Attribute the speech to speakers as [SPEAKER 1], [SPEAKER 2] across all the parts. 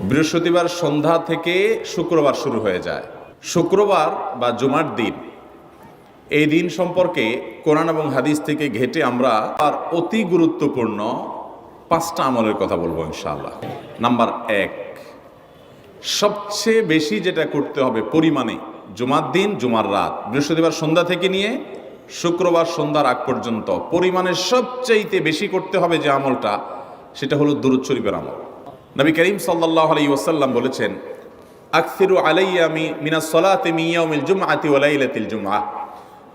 [SPEAKER 1] বৃহস্পতিবার সন্ধ্যা থেকে শুক্রবার শুরু হয়ে যায়। শুক্রবার বা জুমার দিন, এই দিন সম্পর্কে কোরআন এবং হাদিস থেকে ঘেঁটে আমরা আর অতি গুরুত্বপূর্ণ 5টা আমলের কথা বলবো ইনশাআল্লাহ। নাম্বার 1, সবচেয়ে বেশি যেটা করতে হবে পরিমাণে, জুমার দিন জুমার রাত, বৃহস্পতিবার সন্ধ্যা থেকে নিয়ে শুক্রবার সন্ধ্যার আগ পর্যন্ত পরিমাণে সবচাইতে বেশি করতে হবে যে আমলটা, সেটা হলো দুরূদ শরীফের আমল। নবী করিম সাল্লাল্লাহু আলাইহি ওয়াসাল্লাম বলেছেন, আকসিরু আলাইয়া মিনাস সালাতি মিন ইয়াউমিল জুমআতি ওয়া লাইলাতিল জুমআহ,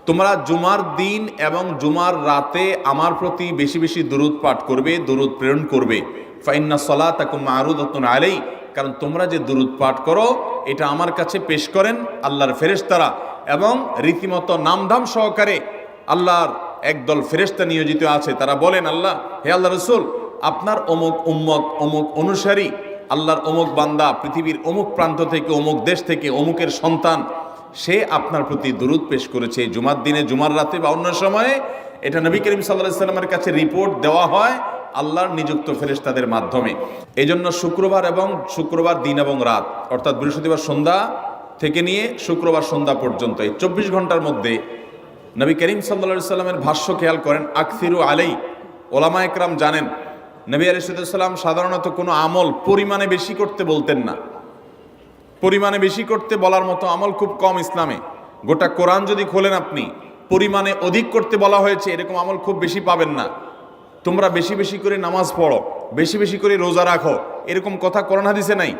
[SPEAKER 1] তোমরা জুমার দিন এবং জুমার রাতে আমার প্রতি বেশি বেশি দুরূদ পাঠ করবে, দুরূদ প্রেরণ করবে। ফা ইন্না সালাতাকুম মা'রুদাতুন আলাই, কারণ তোমরা যে দুরূদ পাঠ করো এটা আমার কাছে পেশ করেন আল্লাহর ফেরেশতারা, এবং রীতিমতো নামধাম সহকারে আল্লাহর একদল ফেরেশতা নিয়োজিত আছে। তারা বলেন, আল্লাহ, হে আল্লাহ রাসূল, আপনার অমুক উম্মত, অমুক অনুসারী, আল্লাহর অমুক বান্দা পৃথিবীর অমুক প্রান্ত থেকে, অমুক দেশ থেকে, অমুকের সন্তান, সে আপনার প্রতি দুরূদ পেশ করেছে জুমার দিনে, জুমার রাতে বা অন্য সময়ে। এটা নবী করিম সাল্লাল্লাহু আলাইহি ওয়াসাল্লামের কাছে রিপোর্ট দেওয়া হয় আল্লাহর নিযুক্ত ফেরেশতাদের মাধ্যমে। এই জন্য শুক্রবার এবং শুক্রবার দিন এবং রাত, অর্থাৎ বৃহস্পতিবার সন্ধ্যা থেকে নিয়ে শুক্রবার সন্ধ্যা পর্যন্ত এই 24 ঘন্টার মধ্যে নবী করিম সাল্লাল্লাহু আলাইহি ওয়াসাল্লামের ভাষ্য খেয়াল করেন, আকসিরু আলাই। ওলামা একরাম জানেন, নবী আলাইহিস সালাম সাধারণত কোনো আমল পরিমাণে বেশি করতে বলতেন না। পরিমাণে বেশি করতে বলার মতো আমল খুব কম ইসলামে। গোটা কোরআন যদি খোলেন আপনি, পরিমাণে অধিক করতে বলা হয়েছে এরকম আমল খুব বেশি পাবেন না। তোমরা বেশি বেশি করে নামাজ পড়ো, বেশি বেশি করে রোজা রাখো, এরকম কথা কোরআন হাদিসে নাই।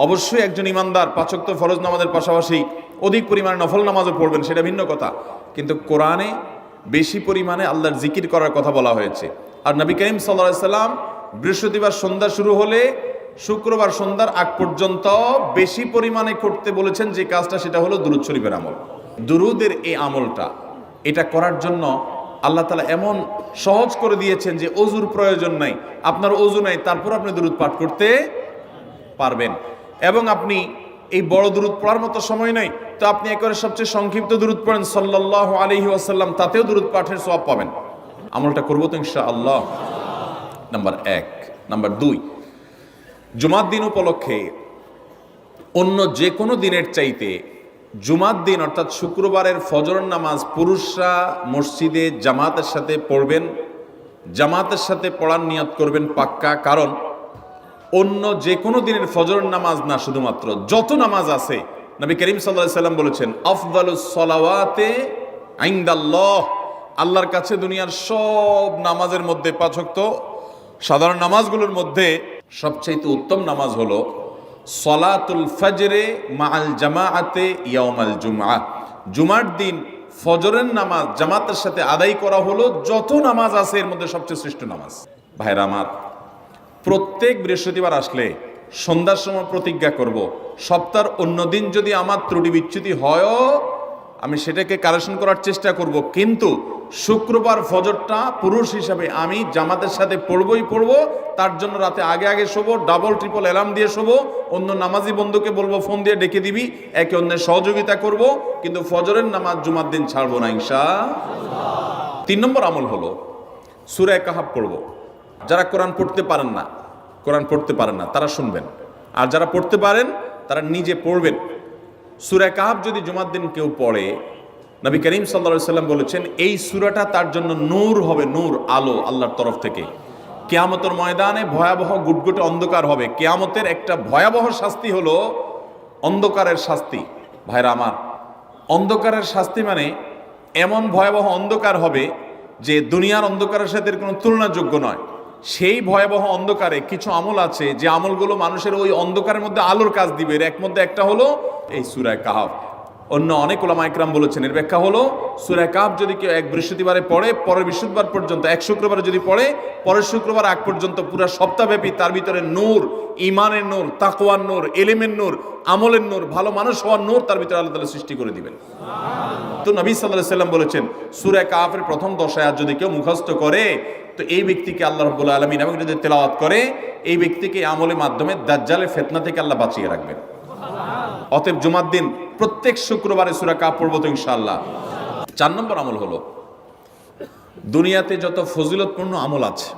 [SPEAKER 1] অবশ্যই একজন ইমানদার 5 ওয়াক্ত ফরজ নামাজের পাশাপাশি অধিক পরিমাণে নফল নামাজও পড়বেন, সেটা ভিন্ন কথা। কিন্তু কোরআনে বেশি পরিমাণে আল্লাহর জিকির করার কথা বলা হয়েছে। আর নবী করিম সাল্লাল্লাহু আলাইহি ওয়াসাল্লাম বৃহস্পতিবার সন্ধ্যা শুরু হলে শুক্রবার সন্ধ্যার আগ পর্যন্ত বেশি পরিমাণে করতে বলেছেন যে কাজটা, সেটা হলো দুরূদ শরীফের আমল। দুরূদের এই আমলটা, এটা করার জন্য আল্লাহ তাআলা এমন সহজ করে দিয়েছেন যে ওযুর প্রয়োজন নাই। আপনার ওযু নাই, তারপর আপনি দুরূদ পাঠ করতে পারবেন। এবং আপনি এই বড় দুরূদ পড়ার মতো সময় নাই, তো আপনি একেবারে সবচেয়ে সংক্ষিপ্ত দুরূদ পড়েন সাল্লাল্লাহু আলাইহি ওয়াসাল্লাম, তাতেও দুরূদ পাঠের সওয়াব পাবেন। আমলটা করব তো ইনশাআল্লাহ। নাম্বার 1। নাম্বার 2, জুমার দিন উপলক্ষে অন্য যে কোনো দিনের চাইতে জুমার দিন অর্থাৎ শুক্রবারের ফজর নামাজ পুরুষরা মসজিদে জামাতের সাথে পড়বেন। জামাতের সাথে পড়ার নিয়ত করবেন পাক্কা, কারণ অন্য যে কোনো দিনের ফজর নামাজ না, শুধুমাত্র যত নামাজ আছে, নবী করিম সাল্লাল্লাহু আলাইহি ওয়াসাল্লাম বলেছেন, আফদালুস সালাওয়াতে ইনদাল্লাহ, আল্লাহর কাছে দুনিয়ার সব নামাজের মধ্যে 5 ওয়াক্ত সাধারণ নামাজগুলোর মধ্যে সবচেয়ে উত্তম নামাজ হলো সলাতুল ফজরে মাআল জামাআতে ইয়াউমাল জুমআহ, জুমার দিন ফজরের নামাজ জামাতের সাথে আদায় করা হলো যত নামাজ আছে এর মধ্যে সবচেয়ে শ্রেষ্ঠ নামাজ। ভাইরা আমার, প্রত্যেক বৃহস্পতিবার আসলে সন্ধ্যার সময় প্রতিজ্ঞা করব, সপ্তাহের অন্য দিন যদি আমার ত্রুটি বিচ্যুতি হয়ও আমি সেটাকে কারেকশন করার চেষ্টা করব, কিন্তু শুক্রবার ফজরটা পুরুষ হিসাবে আমি জামাতের সাথে পড়বই পড়ব। তার জন্য রাতে আগে আগে শোবো, ডাবল ট্রিপল অ্যালার্ম দিয়ে শোবো, অন্য নামাজি বন্ধুকে বলবো ফোন দিয়ে ডেকে দিবি, একে অন্যের সহযোগিতা করব, কিন্তু ফজরের নামাজ জুমার দিন ছাড়বো না ইনশাআল্লাহ। 3 নম্বর আমল হলো সূরা কাহাফ পড়ব। যারা কোরআন পড়তে পারেন না তারা শুনবেন, আর যারা পড়তে পারেন তারা নিজে পড়বেন। সূরা কাহাফ যদি জুমার দিন কেউ পড়ে, নবী করিম সাল্লাল্লাহু আলাইহি ওয়াসাল্লাম বলেছেন এই সূরাটা তার জন্য নূর হবে, নূর, আলো আল্লাহর তরফ থেকে। কিয়ামতের ময়দানে ভয়াবহ গুটগুটে অন্ধকার হবে। কিয়ামতের একটা ভয়াবহ শাস্তি হলো অন্ধকারের শাস্তি। ভাইরা আমার, অন্ধকারের শাস্তি মানে এমন ভয়াবহ অন্ধকার হবে যে দুনিয়ার অন্ধকারের সাথে কোনো তুলনাযোগ্য নয়। সেই ভয়াবহ অন্ধকারে কিছু আমল আছে যে আমলগুলো মানুষের ওই অন্ধকারের মধ্যে আলোর কাজ দিবে। এর মধ্যে একটা হলো এই সূরা কাহাফ। অন্য অনেক উলামা ইকরাম বলেছেন এর ব্যাখ্যা হলো সূরা কাহাফ যদি কেউ এক বৃহস্পতিবারে পড়ে, পরের বৃহস্পতিবার পর্যন্ত, এক শুক্রবারে যদি পড়ে, পরের শুক্রবার আগ পর্যন্ত পুরো সপ্তাহব্যাপী তার ভিতরে নূর, ঈমানের নূর, তাকওয়ার নূর, ইলমের নূর, আমলের নূর, ভালো মানুষ হওয়ার নূর তার ভিতরে আল্লাহ তাআলা সৃষ্টি করে দিবেন। তো নবী সাল্লাল্লাহু আলাইহি ওয়াসাল্লাম বলেছেন সূরা কাহাফের প্রথম 10 আয়াত যদি কেউ মুখস্থ করে, তো এই ব্যক্তিকে আল্লাহ রাব্বুল আলামিন এবং যদি তেলাওয়াত করে, এই ব্যক্তিকে আমলের মাধ্যমে দাজ্জালের ফিতনা থেকে আল্লাহ বাঁচিয়ে রাখবেন। অতএব জুমার দিন প্রত্যেক শুক্রবারে সূরা কাহাফ পড়বো তো ইনশাআল্লাহ। 4 নম্বর আমল হলো দুনিয়াতে যত ফজিলতপূর্ণ আমল আছে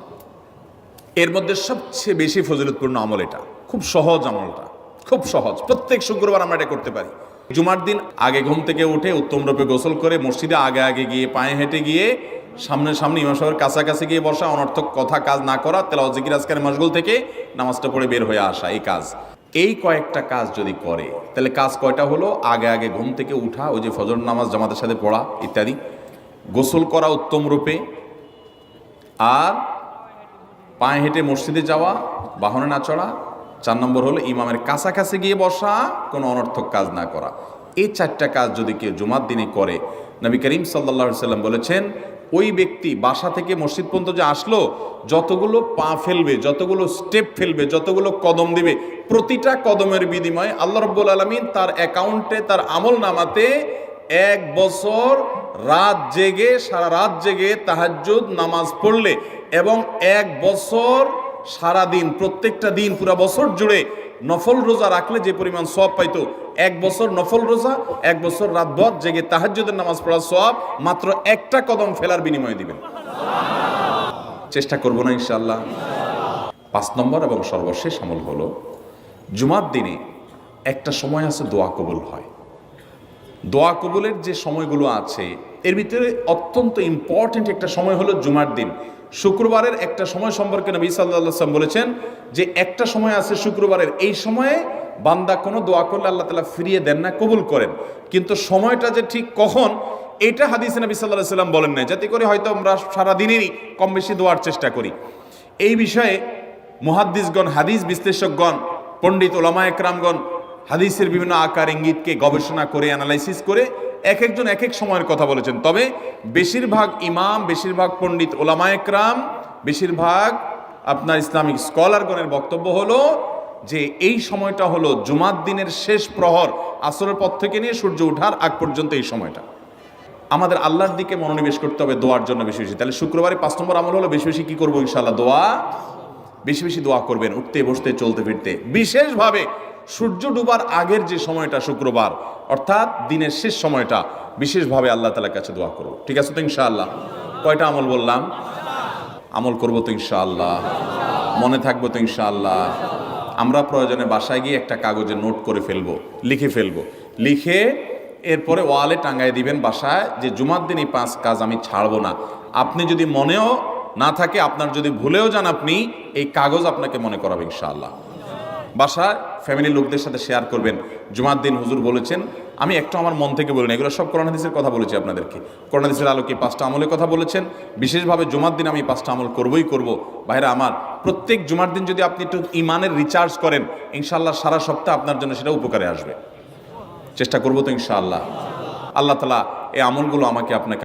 [SPEAKER 1] এর মধ্যে সবচেয়ে বেশি ফজিলতপূর্ণ আমল এটা। খুব সহজ আমলটা, খুব সহজ। প্রত্যেক শুক্রবার আমরা এটা করতে পারি। জুমার দিন আগে ঘুম থেকে উঠে উত্তম রূপে গোসল করে মসজিদে আগে আগে গিয়ে পায়ে হেঁটে গিয়ে সামনে ইমাম সাহেবের কাছাকাছি গিয়ে বসা, অনর্থক কথা কাজ না করা, তেলাওয়াত জিকির আজকারের মশগুল থেকে নামাজটা পড়ে বের হয়ে আসা, এই কাজ। এই কয়েকটা কাজ যদি করে তাহলে কাজ কয়টা হলো? আগে আগে ঘুম থেকে উঠা, ওই যে ফজর নামাজ জামাতের সাথে পড়া ইত্যাদি, গোসল করা উত্তম রূপে, আর পায়ে হেঁটে মসজিদে যাওয়া, বাহনে না চড়া। 4 নম্বর হলো ইমামের কাছাকাছি গিয়ে বসা, কোনো অনর্থক কাজ না করা। এই 4টা কাজ যদি কেউ জুমার দিনে করে, নবী করিম সাল্লাল্লাহু আলাইহি সাল্লাম বলেছেন ওই ব্যক্তি বাসা থেকে মসজিদ পর্যন্ত যে আসলো, যতগুলো পা ফেলবে, যতগুলো স্টেপ ফেলবে, যতগুলো কদম দিবে, প্রতিটা কদমের বিনিময়ে আল্লাহ রাব্বুল আলামিন তার অ্যাকাউন্টে, তার আমল নামাতে 1 বছর রাত জেগে, সারা রাত জেগে তাহাজ্জুদ নামাজ পড়লে এবং 1 বছর সারা দিন, প্রত্যেকটা দিন পুরা বছর জুড়ে নফল রোজা রাখলে যে পরিমাণ সওয়াব পাইতো, 1 বছর নফল রোজা, 1 বছর রাতভর জেগে তাহাজ্জুদের নামাজ পড়ার সওয়াব মাত্র একটা কদম ফেলার বিনিময়ে দিবেন। চেষ্টা করবো না ইনশাআল্লাহ? 5 নম্বর এবং সর্বশেষ আমল হলো, জুমার দিনে একটা সময় আছে দোয়া কবুল হয়। দোয়া কবুলের যে সময়গুলো আছে এর ভিতরে অত্যন্ত ইম্পর্টেন্ট একটা সময় হলো জুমার দিন। শুক্রবারের একটা সময় সম্পর্কে নবী সাল্লাল্লাহু আলাইহি ওয়াসাল্লাম বলেছেন যে একটা সময় আছে শুক্রবারের, এই সময়ে বান্দা কোনো দোয়া করলে আল্লাহ তাআলা ফিরিয়ে দেন না, কবুল করেন। কিন্তু সময়টা যে ঠিক কখন, এটা হাদিসে নবী সাল্লাল্লাহু আলাইহি ওয়াসাল্লাম বলেন না, যাতে করে হয়তো আমরা সারাদিনেরই কম বেশি দোয়ার চেষ্টা করি। এই বিষয়ে মুহাদ্দিসগণ, হাদিস বিশ্লেষকগণ, পণ্ডিত ওলামায়ে কেরামগণ হাদিসের বিভিন্ন আকার ইঙ্গিতকে গবেষণা করে, অ্যানালাইসিস করে এক একজন এক এক সময়ের কথা বলেছেন। তবে বেশিরভাগ ইমাম, বেশিরভাগ পণ্ডিত ওলামায়ে কেরাম, বেশিরভাগ আপনার ইসলামিক স্কলারগণের বক্তব্য হলো যে এই সময়টা হলো জুমার দিনের শেষ প্রহর, আসরের পর থেকে নিয়ে সূর্য ওঠার আগ পর্যন্ত এই সময়টা। আমাদের আল্লাহর দিকে মনোনিবেশ করতে হবে দোয়ার জন্য বেশি বেশি। তাহলে শুক্রবারে 5 নম্বর আমল হলো বেশি বেশি কি করবো ইনশাআল্লাহ? দোয়া। বেশি বেশি দোয়া করবেন, উঠতে বসতে চলতে ফিরতে। বিশেষভাবে সূর্য ডুবার আগের যে সময়টা শুক্রবার, অর্থাৎ দিনের শেষ সময়টা, বিশেষভাবে আল্লাহ তাআলার কাছে দোয়া করব। ঠিক আছে তো ইনশাআল্লাহ? কয়টা আমল বললাম? আমল করবো তো ইনশাআল্লাহ? মনে থাকবো তো ইনশাআল্লাহ? আমরা প্রয়োজনে বাসায় গিয়ে একটা কাগজে নোট করে ফেলবো, লিখে ফেলবো, লিখে এরপরে ওয়ালে টাঙ্গায় দিবেন বাসায় যে জুমার দিন এই 5 কাজ আমি ছাড়বো না। আপনি যদি মনেও না থাকে, আপনার যদি ভুলেও যান, আপনি এই কাগজ আপনাকে মনে করাবে ইনশাআল্লাহ। বাসায় ফ্যামিলির লোকদের সাথে শেয়ার করবেন, জুমার দিন হুজুর বলেছেন, আমি একটু আমার মন থেকে বলিনি, এগুলো সব কোরআন হাদিসের কথা বলেছি আপনাদেরকে। কোরআন হাদিসের আলোকে 5টা আমলের কথা বলেছেন, বিশেষভাবে জুমার দিন আমি 5টা আমল করবই করব। ভাইরা আমার, প্রত্যেক জুমার দিন যদি আপনি একটু ইমানের রিচার্জ করেন, ইনশাআল্লাহ সারা সপ্তাহ আপনার জন্য সেটা উপকারে আসবে। চেষ্টা করবো তো ইনশাআল্লাহ? আল্লাহ তাআলা এই আমলগুলো আমাকে আপনাকে